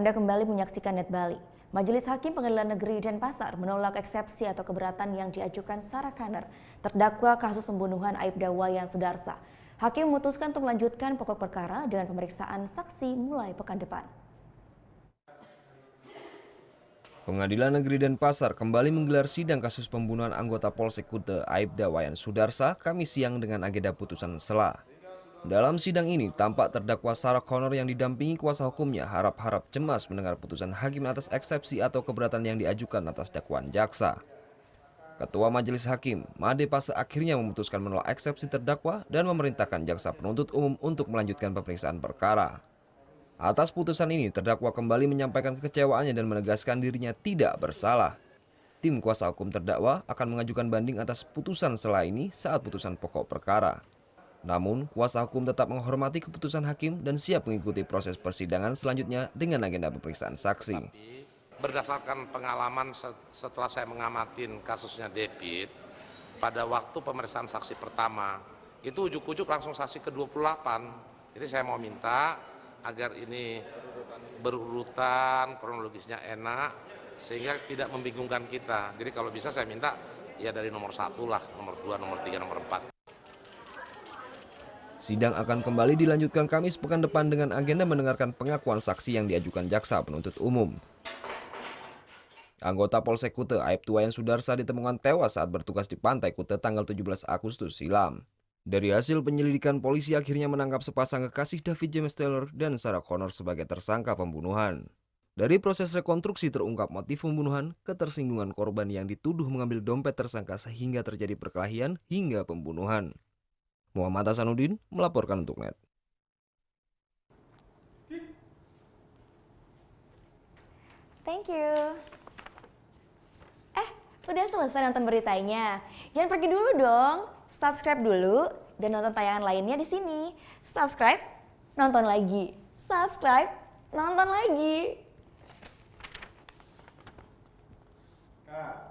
Anda kembali menyaksikan Net Bali. Majelis Hakim Pengadilan Negeri Denpasar menolak eksepsi atau keberatan yang diajukan Sarah Connor, terdakwa kasus pembunuhan Aibda Wayan Sudarsa. Hakim memutuskan untuk melanjutkan pokok perkara dengan pemeriksaan saksi mulai pekan depan. Pengadilan Negeri Denpasar kembali menggelar sidang kasus pembunuhan anggota Polsek Kute Aibda Wayan Sudarsa Kamis siang dengan agenda putusan sela. Dalam sidang ini, tampak terdakwa Sarah Connor yang didampingi kuasa hukumnya harap-harap cemas mendengar putusan hakim atas eksepsi atau keberatan yang diajukan atas dakwaan jaksa. Ketua Majelis Hakim, Made Pase akhirnya memutuskan menolak eksepsi terdakwa dan memerintahkan jaksa penuntut umum untuk melanjutkan pemeriksaan perkara. Atas putusan ini, terdakwa kembali menyampaikan kekecewaannya dan menegaskan dirinya tidak bersalah. Tim kuasa hukum terdakwa akan mengajukan banding atas putusan sela ini saat putusan pokok perkara. Namun, kuasa hukum tetap menghormati keputusan hakim dan siap mengikuti proses persidangan selanjutnya dengan agenda pemeriksaan saksi. Berdasarkan pengalaman setelah saya mengamati kasusnya David, pada waktu pemeriksaan saksi pertama, itu ujuk-ujuk langsung saksi ke-28. Jadi saya mau minta agar ini berurutan, kronologisnya enak, sehingga tidak membingungkan kita. Jadi kalau bisa saya minta ya dari nomor 1 lah, nomor 2, nomor 3, nomor 4. Sidang akan kembali dilanjutkan Kamis pekan depan dengan agenda mendengarkan pengakuan saksi yang diajukan jaksa penuntut umum. Anggota Polsek Kute Aibda Wayan Sudarsa ditemukan tewas saat bertugas di Pantai Kute tanggal 17 Agustus silam. Dari hasil penyelidikan, polisi akhirnya menangkap sepasang kekasih David James Taylor dan Sarah Connor sebagai tersangka pembunuhan. Dari proses rekonstruksi terungkap motif pembunuhan, ketersinggungan korban yang dituduh mengambil dompet tersangka sehingga terjadi perkelahian hingga pembunuhan. Muhammad Hasanuddin melaporkan untuk Net. Thank you. Udah selesai nonton beritanya? Jangan pergi dulu dong. Subscribe dulu dan nonton tayangan lainnya di sini. Subscribe, nonton lagi. Subscribe, nonton lagi. Kak.